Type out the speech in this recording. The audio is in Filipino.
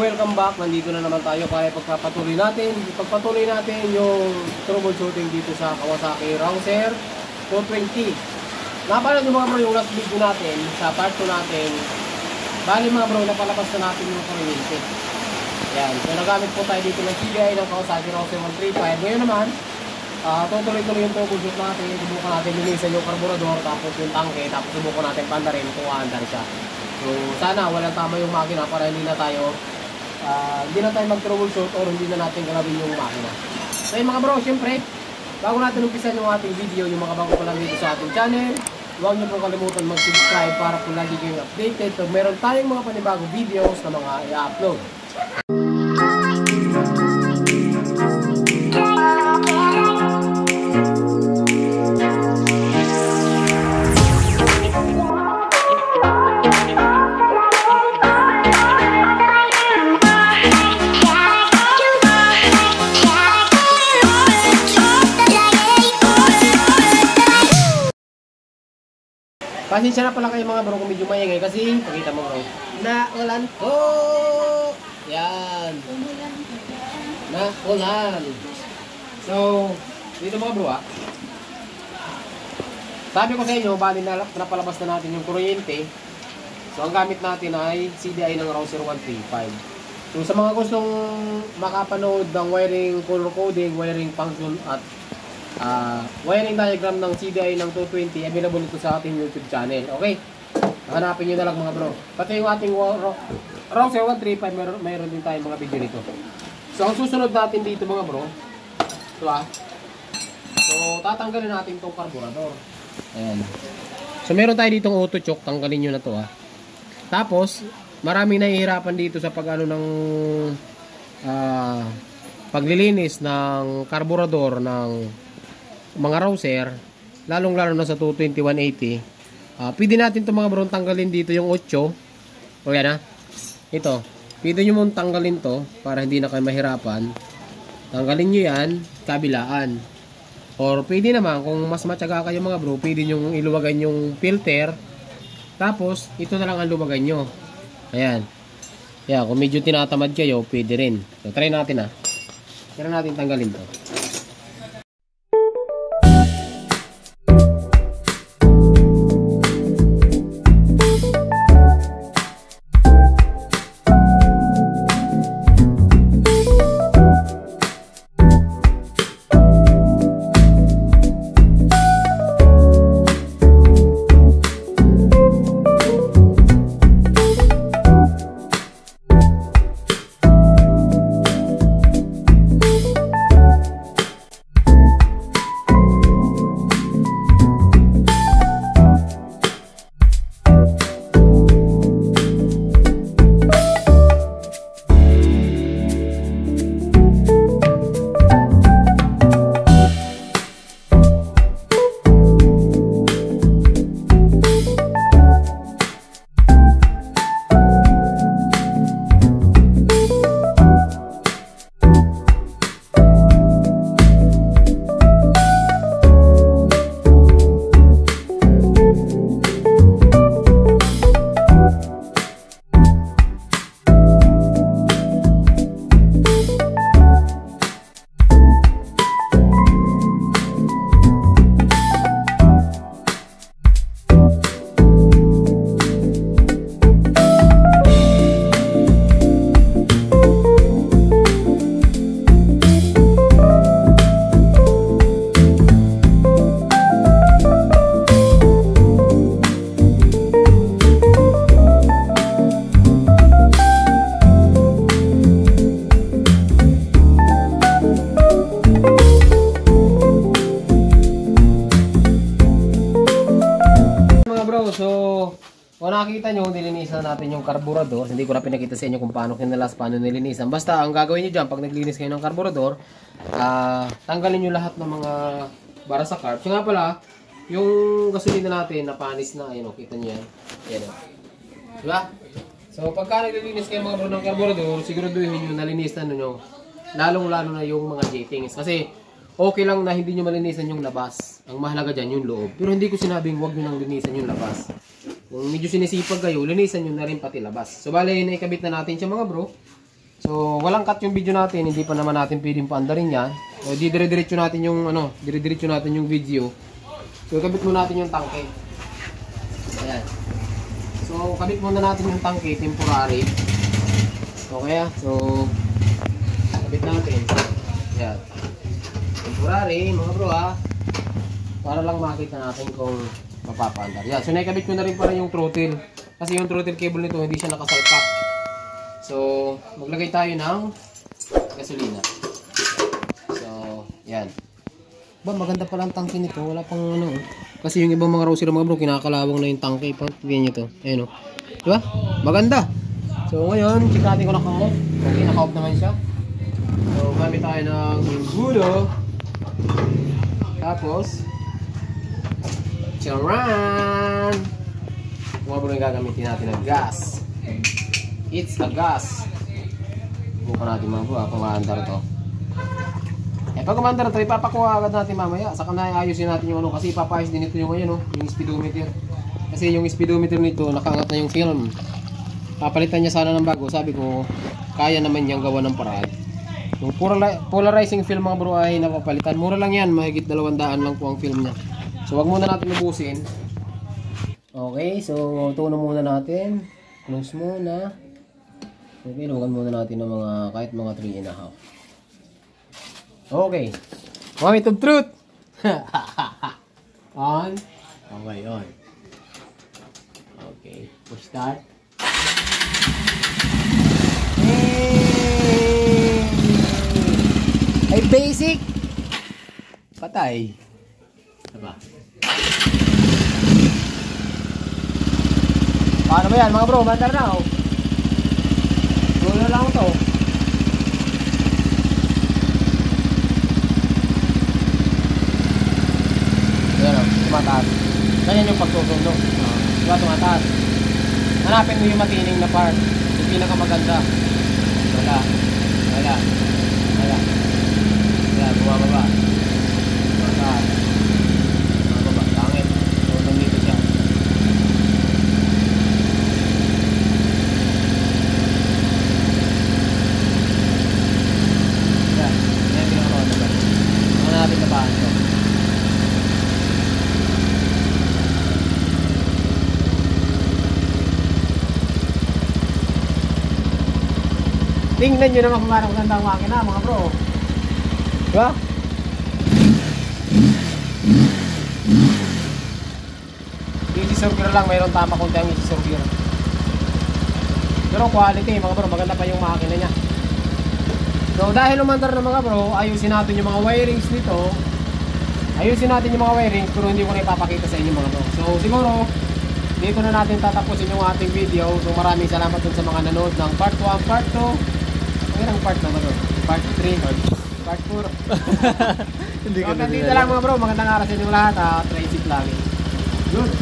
Welcome back, nandito na naman tayo kaya ipagpatuloy natin yung troubleshooting dito sa Kawasaki Rouser 220. Napanood nyo mga bro yung last video natin sa part 2 natin. Bali mga bro, napalabas na natin yung kuryente. Yan, so nagamit po tayo dito ng CDI ng Kawasaki Rouser 135. Ngayon naman, tutuloy-tuloy yung troubleshoot natin. Subukan natin linisan yung carburetor, tapos yung tangke, tapos subukan natin pandarin kung aandar siya. So sana walang tama yung makina para hindi na tayo mag-troubleshoot or hindi na natin galawin yung makina. So yung mga bro, syempre, bago natin umpisan yung ating video, yung mga bago pa lang dito sa ating channel, huwag niyo po kalimutan mag-subscribe para po lagi kayong updated pag meron tayong mga panibagong videos na mga i-upload. Pasensya na pala kayo mga bro kung medyo maingay kasi pakita mo bro na ulan po. Yan. Na ulan. So, dito mga bro sabi ko sa inyo, bali na napalabas na natin yung kuryente. So, ang gamit natin ay CDI ng Rouser 135. So, sa mga gustong makapanood ng wiring, color coding, wiring function at wiring diagram ng CDI ng 220, available ito sa ating YouTube channel. Okay? Hanapin nyo na lang mga bro. Pati yung ating Rouser 135, mayroon din tayong mga video nito. So, ang susunod natin dito mga bro, ito so, tatanggalin natin itong carburetor. Ayan. So, meron tayo ditong auto choke. Tanggalin nyo na ito Tapos, maraming nahihirapan dito sa pag-ano ng paglilinis ng carburetor ng mga Rouser, lalong-lalo na sa 220-180. Pwede natin ito mga bro tanggalin dito yung 8. O yan ito. Pwede nyo mong tanggalin to para hindi na kayo mahirapan. Tanggalin nyo yan, kabilaan. Or pwede naman, kung mas matyaga kayo mga bro, pwede nyo iluwagan yung filter. Tapos, ito na lang ang luwagan nyo. Ayan. Yan, kung medyo tinatamad kayo, pwede rin. So, try natin Try natin tanggalin to. Kung nakikita nyo, nilinisan natin yung carburetor. Hindi ko na pinakita sa inyo kung paano kinalas, paano nilinisan. Basta, ang gagawin nyo dyan, pag naglinis kayo ng carburetor, tanggalin nyo lahat ng mga bara sa carb. So nga pala, yung gasolina natin, napanis na, ayun, kita nyo yan. Yan, diba? So, pagka naglilinis kayo mga bro ng carburetor, siguraduhin nyo, nalinis na nyo. Lalong-lalo na yung mga jettings. Kasi, okay lang na hindi nyo malinisan yung labas. Ang mahalaga dyan yung loob. Pero hindi ko sinabing huwag nyo nang linisan yung labas. Kung medyo sinisipag kayo, linisan nyo na rin pati labas. So bale, naikabit na natin siya mga bro. So, walang cut yung video natin, hindi pa naman natin pwedeng paandarin yan. So, dire-diretso natin yung video. So, kabit muna natin yung tangke. Ayan. So, kabit muna natin yung tangke, temporary. Okay, so, kabit natin. Ayan. Temporary, mga bro para lang makita natin kung mapapaandar. Yan, so naikabit ko na rin para yung throttle. Kasi yung throttle cable nito hindi siya nakasalpak. So, maglagay tayo ng gasolina. So, yan. Ba, maganda pala ang tangke nito. Wala pang ano. Kasi yung ibang mga Rosero mga bro, kinakalawang na yung tangke. Tingnan nyo to. Ayan o. Diba? Maganda. So, ngayon, check natin kung naka-off. Okay, naka-off naman siya. So, gamit tayo ng gulo. Tapos, charan! Mga bro, yung gagamitin natin ng gas. It's a gas. Bukan natin mga bro, kung maandar to. Pag kumandar to, ipapakuha agad natin mamaya. Saka na ayusin natin yung ano, kasi ipapayos din ito yung ano, yung speedometer. Kasi yung speedometer nito, nakaangat na yung film. Papalitan niya sana ng bago. Sabi ko, kaya naman niyang gawa ng paraan. Yung polarizing film mga bro ay napapalitan. Mura lang yan, mahigit 200 lang po ang film niya. So wag muna natin ubusin. Okay, so tuno muna natin. Close muna. Okay, luwagan muna natin ng mga kahit mga 3.5. Okay. Moment of truth. On. Okay, on. Okay, push start. Ay basic. Patay. Diba? Paano ba yan mga bro? Mandar na oh. Gulo lang to. Ayan o, tumataas. Ganyan yung pagsusundo. Diba tumataas? Hanapin mo yung matining na part. Yung pinakamaganda. Wala. Wala. Wala. Wala. Bumababa. Tumataas. Bumababa. Langit. So, nandito siya. Yan. Yan pinakaroon. Ano natin tapahan ito? Tingnan nyo naman kung parang maganda ang makina mga bro. Diba? Yung isi-surger lang, mayroon tama konti ang isi-surger. Pero quality mga bro, maganda pa yung makina nya. So dahil umandar na mga bro, ayusin natin yung mga wirings nito. Ayusin natin yung mga wirings, pero hindi ko na ipapakita sa inyo mga bro. So siguro dito na natin tatapusin yung ating video. So maraming salamat dun sa mga nanood ng part 1, part 2. Ang part naman bro? Part 3, part 4. Hindi ka nandito lang mga bro, magandang araw sa inyo lahat. Tracy Vlogging. Good.